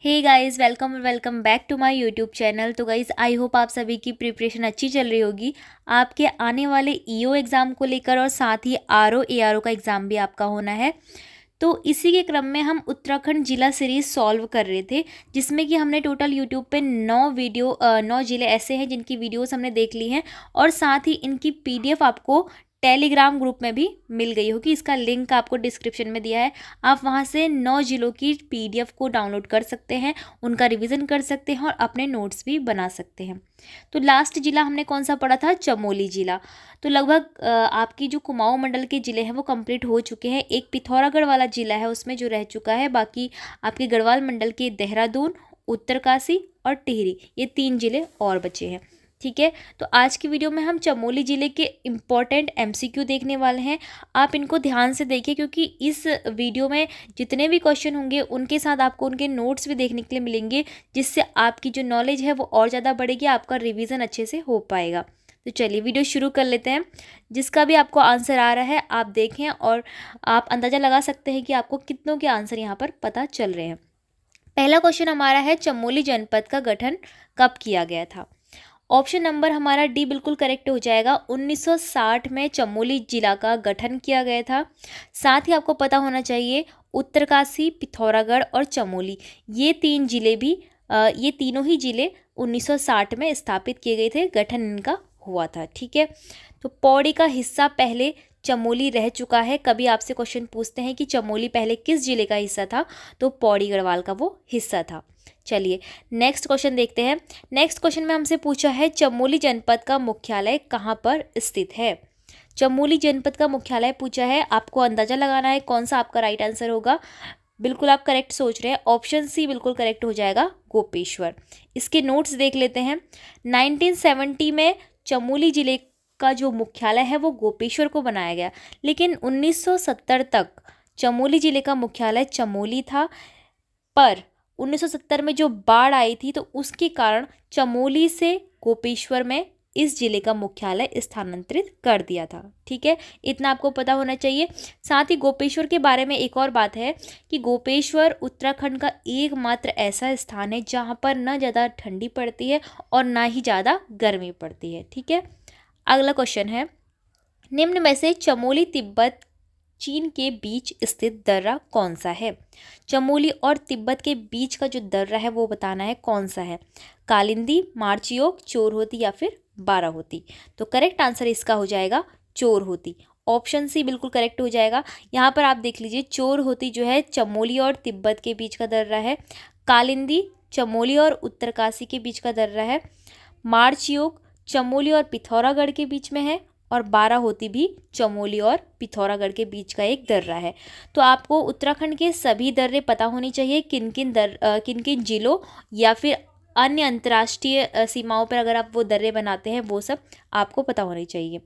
Hey guys, welcome welcome back to my YouTube channel. तो guys, I hope आप सभी की प्रिपरेशन अच्छी चल रही होगी। आपके आने वाले ईओ एग्ज़ाम को लेकर और साथ ही आरओ एआरओ का एग्ज़ाम भी आपका होना है। तो इसी के क्रम में हम उत्तराखंड जिला सीरीज़ सॉल्व कर रहे थे, जिसमें कि हमने टोटल यूट्यूब पे 9 जिले ऐसे हैं जिनकी वीडियोस हमने देख ली हैं और साथ ही इनकी पीडीएफ आपको टेलीग्राम ग्रुप में भी मिल गई होगी। इसका लिंक आपको डिस्क्रिप्शन में दिया है। आप वहां से 9 जिलों की पीडीएफ को डाउनलोड कर सकते हैं, उनका रिवीजन कर सकते हैं और अपने नोट्स भी बना सकते हैं। तो लास्ट जिला हमने कौन सा पढ़ा था? चमोली जिला। तो लगभग आपकी जो कुमाऊं मंडल के ज़िले हैं वो कंप्लीट हो चुके हैं। एक पिथौरागढ़ वाला ज़िला है उसमें जो रह चुका है, बाकी आपके गढ़वाल मंडल के देहरादून, उत्तरकाशी और टिहरी, ये 3 ज़िले और बचे हैं। ठीक है, तो आज की वीडियो में हम चमोली ज़िले के इम्पॉर्टेंट एमसीक्यू देखने वाले हैं। आप इनको ध्यान से देखिए, क्योंकि इस वीडियो में जितने भी क्वेश्चन होंगे उनके साथ आपको उनके नोट्स भी देखने के लिए मिलेंगे, जिससे आपकी जो नॉलेज है वो और ज़्यादा बढ़ेगी, आपका रिवीजन अच्छे से हो पाएगा। तो चलिए वीडियो शुरू कर लेते हैं। जिसका भी आपको आंसर आ रहा है आप देखें और आप अंदाज़ा लगा सकते हैं कि आपको कितनों के आंसर यहाँ पर पता चल रहे हैं। पहला क्वेश्चन हमारा है, चमोली जनपद का गठन कब किया गया था? ऑप्शन नंबर हमारा डी बिल्कुल करेक्ट हो जाएगा। 1960 में चमोली जिला का गठन किया गया था। साथ ही आपको पता होना चाहिए उत्तरकाशी, पिथौरागढ़ और चमोली, ये तीनों ही जिले 1960 में स्थापित किए गए थे, गठन इनका हुआ था। ठीक है, तो पौड़ी का हिस्सा पहले चमोली रह चुका है। कभी आपसे क्वेश्चन पूछते हैं कि चमोली पहले किस जिले का हिस्सा था, तो पौड़ी गढ़वाल का वो हिस्सा था। चलिए नेक्स्ट क्वेश्चन देखते हैं। नेक्स्ट क्वेश्चन में हमसे पूछा है, चमोली जनपद का मुख्यालय कहाँ पर स्थित है? चमोली जनपद का मुख्यालय पूछा है, आपको अंदाजा लगाना है कौन सा आपका राइट आंसर होगा। बिल्कुल आप करेक्ट सोच रहे हैं, ऑप्शन सी बिल्कुल करेक्ट हो जाएगा, गोपेश्वर। इसके नोट्स देख लेते हैं। 1970 में चमोली जिले का जो मुख्यालय है वो गोपेश्वर को बनाया गया, लेकिन 1970 तक चमोली जिले का मुख्यालय चमोली था। पर 1970 में जो बाढ़ आई थी तो उसके कारण चमोली से गोपेश्वर में इस जिले का मुख्यालय स्थानांतरित कर दिया था। ठीक है, इतना आपको पता होना चाहिए। साथ ही गोपेश्वर के बारे में एक और बात है कि गोपेश्वर उत्तराखंड का एकमात्र ऐसा स्थान है जहाँ पर ना ज़्यादा ठंडी पड़ती है और ना ही ज़्यादा गर्मी पड़ती है। ठीक है, अगला क्वेश्चन है, निम्न में से चमोली तिब्बत चीन के बीच स्थित दर्रा कौन सा है? चमोली और तिब्बत के बीच का जो दर्रा है वो बताना है कौन सा है। कालिंदी, मार्चियोक, चोरहोती या फिर बाराहोती? तो करेक्ट आंसर इसका हो जाएगा चोरहोती। ऑप्शन सी बिल्कुल करेक्ट हो जाएगा। यहाँ पर आप देख लीजिए, चोरहोती जो है चमोली और तिब्बत के बीच का दर्रा है। कालिंदी चमोली और उत्तरकाशी के बीच का दर्रा है। मार्चियोक चमोली और पिथौरागढ़ के बीच में है और बाराहोती भी चमोली और पिथौरागढ़ के बीच का एक दर्रा है। तो आपको उत्तराखंड के सभी दर्रे पता होने चाहिए, किन किन जिलों या फिर अन्य अंतर्राष्ट्रीय सीमाओं पर अगर आप वो दर्रे बनाते हैं वो सब आपको पता होने चाहिए।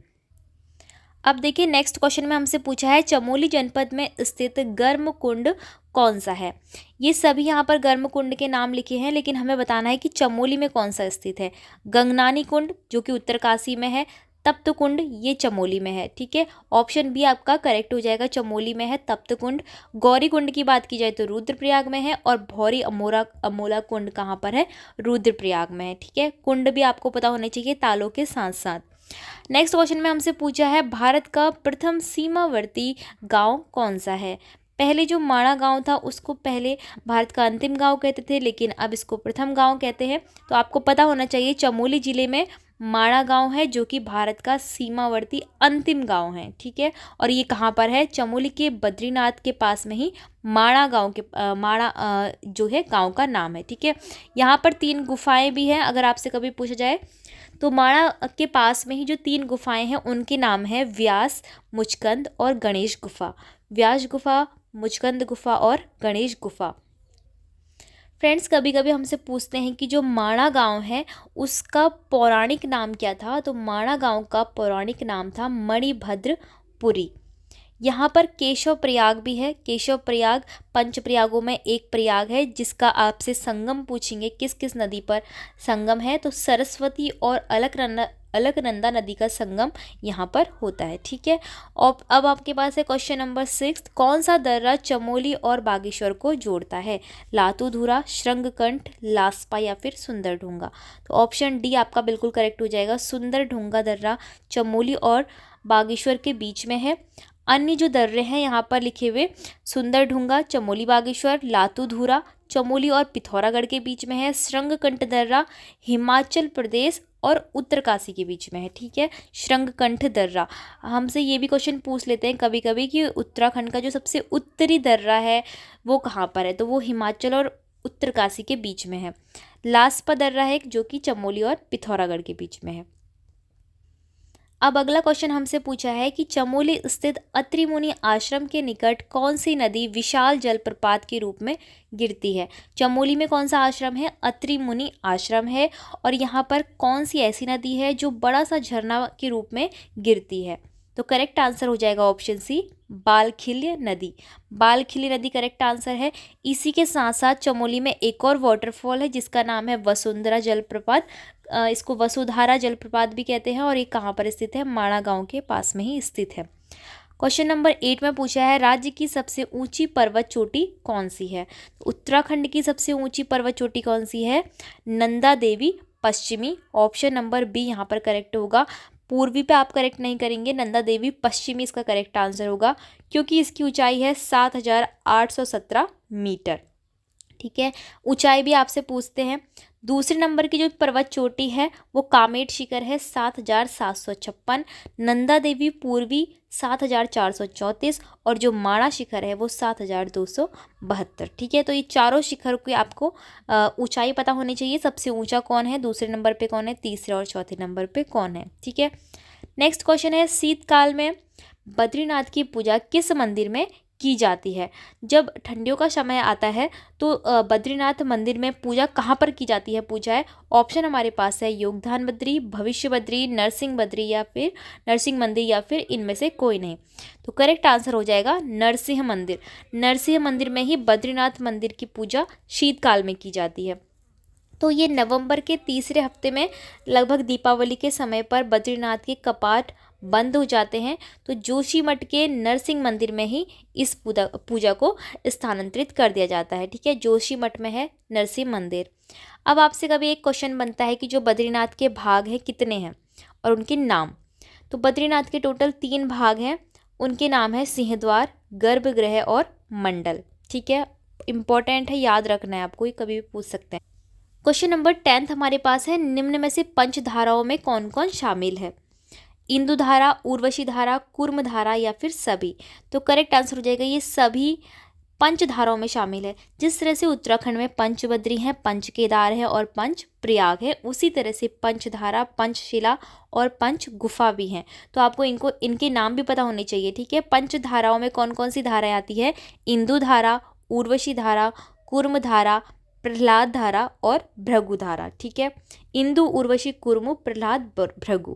अब देखिए नेक्स्ट क्वेश्चन में हमसे पूछा है, चमोली जनपद में स्थित गर्म कुंड कौन सा है? ये सभी यहाँ पर गर्म कुंड के नाम लिखे हैं, लेकिन हमें बताना है कि चमोली में कौन सा स्थित है। गंगनानी कुंड जो कि उत्तरकाशी में है, तप्त कुंड ये चमोली में है। ठीक है, ऑप्शन बी आपका करेक्ट हो जाएगा, चमोली में है तप्त कुंड। गौरी कुंड की बात की जाए तो रुद्रप्रयाग में है और भौरी अमोला कुंड कहाँ पर है? रुद्रप्रयाग में है। ठीक है, कुंड भी आपको पता होने चाहिए तालों के साथ साथ। नेक्स्ट क्वेश्चन में हमसे पूछा है, भारत का प्रथम सीमावर्ती गांव कौन सा है? पहले जो माणा गांव था उसको पहले भारत का अंतिम गांव कहते थे, लेकिन अब इसको प्रथम गांव कहते हैं। तो आपको पता होना चाहिए चमोली जिले में माणा गांव है जो कि भारत का सीमावर्ती अंतिम गांव है। ठीक है, और ये कहाँ पर है? चमोली के बद्रीनाथ के पास में ही माणा गांव के जो है गांव का नाम है। ठीक है, यहाँ पर 3 गुफाएं भी हैं, अगर आपसे कभी पूछा जाए तो माणा के पास में ही जो 3 गुफाएं हैं उनके नाम है व्यास, मुचकंद और गणेश गुफा। व्यास गुफा, मुचकंद गुफा और गणेश गुफा। फ्रेंड्स, कभी कभी हमसे पूछते हैं कि जो माणा गांव है उसका पौराणिक नाम क्या था? तो माणा गांव का पौराणिक नाम था मणिभद्रपुरी। यहाँ पर केशव प्रयाग भी है। केशव प्रयाग पंच प्रयागों में एक प्रयाग है, जिसका आपसे संगम पूछेंगे किस किस नदी पर संगम है, तो सरस्वती और अलकनंदा नदी का संगम यहाँ पर होता है। ठीक है, और अब आपके पास है क्वेश्चन नंबर 6, कौन सा दर्रा चमोली और बागेश्वर को जोड़ता है? लातूधुरा, श्रृंगकंठ, लास्पा या फिर सुंदरढूंगा? तो ऑप्शन डी आपका बिल्कुल करेक्ट हो जाएगा। सुंदरढूंगा दर्रा चमोली और बागेश्वर के बीच में है। अन्य जो दर्रे हैं यहाँ पर लिखे हुए, सुंदरढूंगा, चमोली बागेश्वर, लातूधुरा चमोली और पिथौरागढ़ के बीच में है। श्रृंगकंठ दर्रा हिमाचल प्रदेश और उत्तरकाशी के बीच में है। ठीक है, श्रृंगकंठ दर्रा। हमसे ये भी क्वेश्चन पूछ लेते हैं कभी कभी कि उत्तराखंड का जो सबसे उत्तरी दर्रा है वो कहाँ पर है, तो वो हिमाचल और उत्तरकाशी के बीच में है। लास्पा दर्रा है जो कि चमोली और पिथौरागढ़ के बीच में है। अब अगला क्वेश्चन हमसे पूछा है कि चमोली स्थित अत्रि मुनि आश्रम के निकट कौन सी नदी विशाल जलप्रपात के रूप में गिरती है? चमोली में कौन सा आश्रम है? अत्रि मुनि आश्रम है। और यहाँ पर कौन सी ऐसी नदी है जो बड़ा सा झरना के रूप में गिरती है? तो करेक्ट आंसर हो जाएगा ऑप्शन सी, बालखिल्य नदी। बालखिल्य नदी करेक्ट आंसर है। इसी के साथ साथ चमोली में एक और वाटरफॉल है जिसका नाम है वसुंधरा जलप्रपात। इसको वसुधारा जलप्रपात भी कहते हैं और ये कहाँ पर स्थित है? माणा गांव के पास में ही स्थित है। क्वेश्चन नंबर 8 में पूछा है राज्य की सबसे ऊंची पर्वत चोटी कौन सी है? उत्तराखंड की सबसे ऊंची पर्वत चोटी कौन सी है? नंदा देवी पश्चिमी। ऑप्शन नंबर बी यहाँ पर करेक्ट होगा। पूर्वी पे आप करेक्ट नहीं करेंगे, नंदा देवी पश्चिमी इसका करेक्ट आंसर होगा, क्योंकि इसकी ऊंचाई है 7,817 मीटर। ठीक है, ऊंचाई भी आपसे पूछते हैं। दूसरे नंबर की जो पर्वत चोटी है वो कामेट शिखर है 7,756, नंदा देवी पूर्वी 7,434 और जो माणा शिखर है वो 7,272। ठीक है, तो ये चारों शिखर की आपको ऊंचाई पता होनी चाहिए। सबसे ऊंचा कौन है, दूसरे नंबर पे कौन है, तीसरे और चौथे नंबर पे कौन है। ठीक है, नेक्स्ट क्वेश्चन है शीतकाल में बद्रीनाथ की पूजा किस मंदिर में की जाती है? जब ठंडियों का समय आता है तो बद्रीनाथ मंदिर में पूजा कहाँ पर की जाती है? पूजा है, ऑप्शन हमारे पास है योगदान बद्री, भविष्य बद्री, नरसिंह बद्री या फिर नरसिंह मंदिर या फिर इनमें से कोई नहीं। तो करेक्ट आंसर हो जाएगा नरसिंह मंदिर। नरसिंह मंदिर में ही बद्रीनाथ मंदिर की पूजा शीतकाल में की जाती है। तो ये नवंबर के तीसरे हफ्ते में लगभग दीपावली के समय पर बद्रीनाथ के कपाट बंद हो जाते हैं, तो जोशीमठ के नरसिंह मंदिर में ही इस पूजा को स्थानांतरित कर दिया जाता है। ठीक है, जोशीमठ में है नरसिंह मंदिर। अब आपसे कभी एक क्वेश्चन बनता है कि जो बद्रीनाथ के भाग हैं कितने हैं और उनके नाम। तो बद्रीनाथ के टोटल 3 भाग हैं, उनके नाम है सिंहद्वार, गर्भगृह और मंडल। ठीक है, इंपॉर्टेंट है, याद रखना है आपको, ये कभी भी पूछ सकते हैं। क्वेश्चन नंबर 10 हमारे पास है, निम्न में से पंचधाराओं में कौन कौन शामिल है? इंदु धारा, उर्वशी धारा, कुर्म धारा या फिर सभी? तो करेक्ट आंसर हो जाएगा ये सभी पंचधाराओं में शामिल है। जिस तरह से उत्तराखंड में पंचबद्री हैं, पंच केदार है और पंच प्रयाग है, उसी तरह से पंचधारा, पंचशिला और पंच गुफा भी हैं। तो आपको इनके नाम भी पता होने चाहिए। ठीक है, पंचधाराओं में कौन कौन सी धाराएं आती है? इंदु धारा, उर्वशी धारा, कुर्म धारा, प्रहलाद धारा और भृगु धारा। ठीक है, इंदु, उर्वशी, कुर्म, प्रहलाद, भृगु।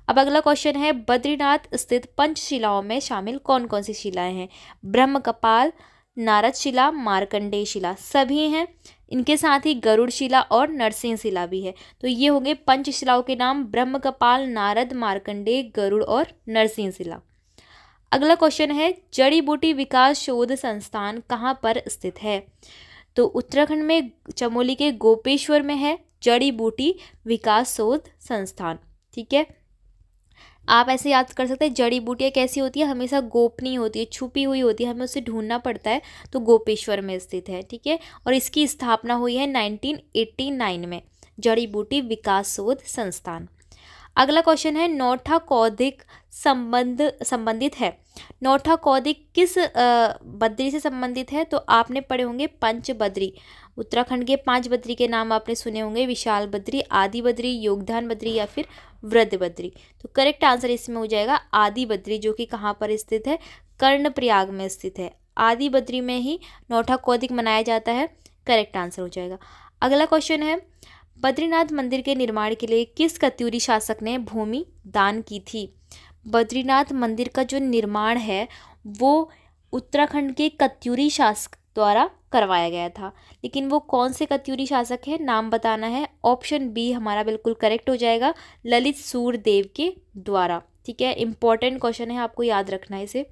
अब अगला क्वेश्चन है, बद्रीनाथ स्थित पंचशिलाओं में शामिल कौन कौन सी शिलाएं हैं? ब्रह्म कपाल, नारद शिला, मार्कंडेय शिला, सभी हैं। इनके साथ ही गरुड़ शिला और नरसिंह शिला भी है। तो ये होंगे पंचशिलाओं के नाम, ब्रह्म कपाल, नारद, मार्कंडेय, गरुड़ और नरसिंह शिला। अगला क्वेश्चन है, जड़ी बूटी विकास शोध संस्थान कहाँ पर स्थित है? तो उत्तराखंड में चमोली के गोपेश्वर में है जड़ी बूटी विकास शोध संस्थान। ठीक है, आप ऐसे याद कर सकते हैं, जड़ी बूटियाँ कैसी होती है, हमेशा गोपनीय होती है, छुपी हुई होती है, हमें उसे ढूंढना पड़ता है, तो गोपेश्वर में स्थित है। ठीक है, और इसकी स्थापना हुई है 1989 में, जड़ी बूटी विकास शोध संस्थान। अगला क्वेश्चन है, नौठा कौदिक संबंधित है। नौठा कौदिक किस बद्री से संबंधित है? तो आपने पढ़े होंगे पंच बद्री। उत्तराखंड के 5 बद्री के नाम आपने सुने होंगे, विशाल बद्री, आदि बद्री, योगदान बद्री या फिर वृद्ध बद्री। तो करेक्ट आंसर इसमें हो जाएगा आदि बद्री, जो कि कहाँ पर स्थित है? कर्णप्रयाग में स्थित है। आदि बद्री में ही नौठा कौदिक मनाया जाता है, करेक्ट आंसर हो जाएगा। अगला क्वेश्चन है, बद्रीनाथ मंदिर के निर्माण के लिए किस कत्यूरी शासक ने भूमि दान की थी? बद्रीनाथ मंदिर का जो निर्माण है वो उत्तराखंड के कत्यूरी द्वारा करवाया गया था। लेकिन वो कौन से कत्यूरी शासक है, नाम बताना है। ऑप्शन बी हमारा बिल्कुल करेक्ट हो जाएगा, ललित सूर्यदेव के द्वारा। ठीक है, इंपॉर्टेंट क्वेश्चन है, आपको याद रखना है इसे।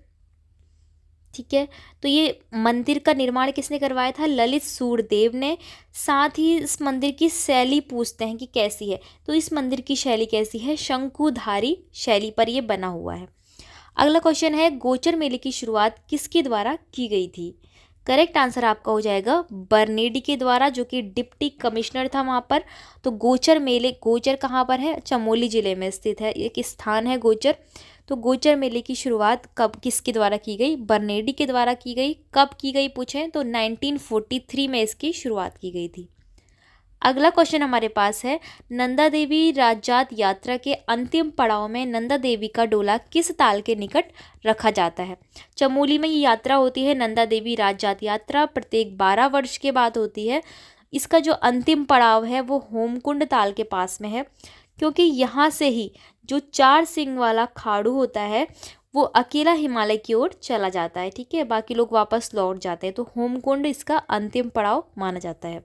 ठीक है, तो ये मंदिर का निर्माण किसने करवाया था, ललित सूर्यदेव ने। साथ ही इस मंदिर की शैली पूछते हैं कि कैसी है, तो इस मंदिर की शैली कैसी है, शंकुधारी शैली पर ये बना हुआ है। अगला क्वेश्चन है, गोचर मेले की शुरुआत किसके द्वारा की गई थी। करेक्ट आंसर आपका हो जाएगा बर्नेडी के द्वारा, जो कि डिप्टी कमिश्नर था वहाँ पर। तो गोचर मेले, गोचर कहाँ पर है, चमोली जिले में स्थित है, एक स्थान है गोचर। तो गोचर मेले की शुरुआत कब किसके द्वारा की गई, बर्नेडी के द्वारा की गई। कब की गई पूछें तो 1943 में इसकी शुरुआत की गई थी। अगला क्वेश्चन हमारे पास है, नंदा देवी राजजात यात्रा के अंतिम पड़ाव में नंदा देवी का डोला किस ताल के निकट रखा जाता है। चमोली में ये यात्रा होती है, नंदा देवी राजजात यात्रा, प्रत्येक 12 वर्ष के बाद होती है। इसका जो अंतिम पड़ाव है वो होमकुंड ताल के पास में है, क्योंकि यहाँ से ही जो 4 सिंग वाला खाड़ू होता है वो अकेला हिमालय की ओर चला जाता है। ठीक है, बाकी लोग वापस लौट जाते हैं, तो होमकुंड इसका अंतिम पड़ाव माना जाता है।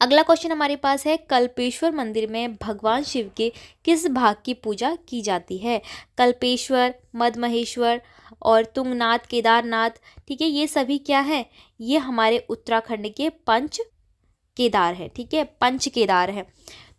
अगला क्वेश्चन हमारे पास है, कल्पेश्वर मंदिर में भगवान शिव के किस भाग की पूजा की जाती है। कल्पेश्वर, मदमहेश्वर और तुंगनाथ, केदारनाथ। ठीक है, ये सभी क्या है, ये हमारे उत्तराखंड के पंच केदार है। ठीक है, पंच केदार है।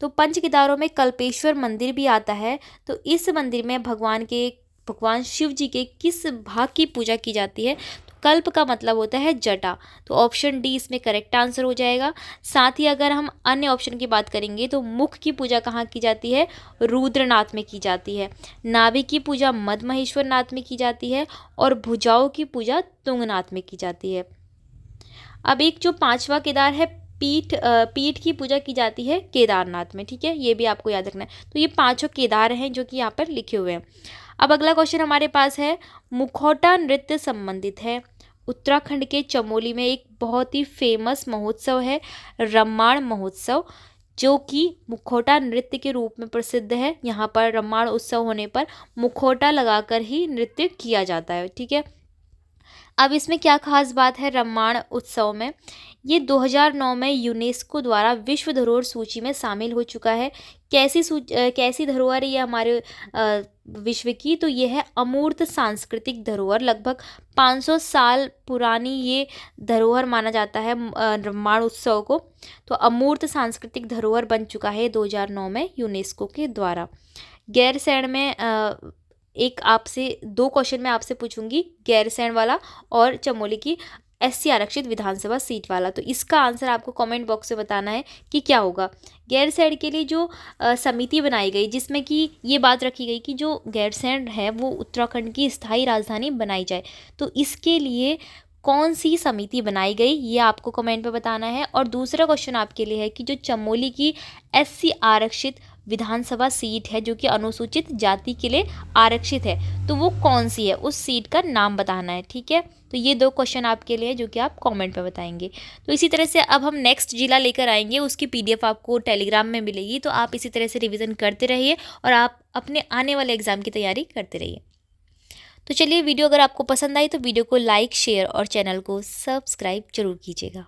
तो पंच केदारों में कल्पेश्वर मंदिर भी आता है। तो इस मंदिर में भगवान शिव जी के किस भाग की पूजा की जाती है। तो कल्प का मतलब होता है जटा, तो ऑप्शन डी इसमें करेक्ट आंसर हो जाएगा। साथ ही अगर हम अन्य ऑप्शन की बात करेंगे तो मुख की पूजा कहाँ की जाती है, रुद्रनाथ में की जाती है। नाभि की पूजा मदमहेश्वर नाथ में की जाती है और भुजाओं की पूजा तुंगनाथ में की जाती है। अब एक जो 5वां केदार है, पीठ की पूजा की जाती है केदारनाथ में। ठीक है, ये भी आपको याद रखना है। तो ये 5 केदार हैं जो कि यहाँ पर लिखे हुए हैं। अब अगला क्वेश्चन हमारे पास है, मुखौटा नृत्य संबंधित है। उत्तराखंड के चमोली में एक बहुत ही फेमस महोत्सव है, रम्माण महोत्सव, जो कि मुखौटा नृत्य के रूप में प्रसिद्ध है। यहाँ पर रम्माण उत्सव होने पर मुखौटा लगाकर ही नृत्य किया जाता है। ठीक है, अब इसमें क्या खास बात है रम्माण उत्सव में, ये 2009 में यूनेस्को द्वारा विश्व धरोहर सूची में शामिल हो चुका है। कैसी धरोहर है ये हमारे विश्व की, तो ये है अमूर्त सांस्कृतिक धरोहर। लगभग 500 साल पुरानी ये धरोहर माना जाता है रम्माण उत्सव को। तो अमूर्त सांस्कृतिक धरोहर बन चुका है 2009 में यूनेस्को के द्वारा। गैरसैंण में एक आपसे 2 क्वेश्चन मैं आपसे पूछूंगी, गैरसैंण वाला और चमोली की SC आरक्षित विधानसभा सीट वाला। तो इसका आंसर आपको कमेंट बॉक्स में बताना है कि क्या होगा। गैरसैंण के लिए जो समिति बनाई गई, जिसमें कि ये बात रखी गई कि जो गैरसैंण है वो उत्तराखंड की स्थायी राजधानी बनाई जाए, तो इसके लिए कौन सी समिति बनाई गई, ये आपको कमेंट पे बताना है। और दूसरा क्वेश्चन आपके लिए है कि जो चमोली की SC आरक्षित विधानसभा सीट है, जो कि अनुसूचित जाति के लिए आरक्षित है, तो वो कौन सी है, उस सीट का नाम बताना है। ठीक है, तो ये 2 क्वेश्चन आपके लिए जो कि आप कमेंट पे बताएंगे। तो इसी तरह से अब हम नेक्स्ट जिला लेकर आएंगे, उसकी PDF आपको टेलीग्राम में मिलेगी। तो आप इसी तरह से रिवीजन करते रहिए और आप अपने आने वाले एग्जाम की तैयारी करते रहिए। तो चलिए, वीडियो अगर आपको पसंद आई तो वीडियो को लाइक, शेयर और चैनल को सब्सक्राइब जरूर कीजिएगा।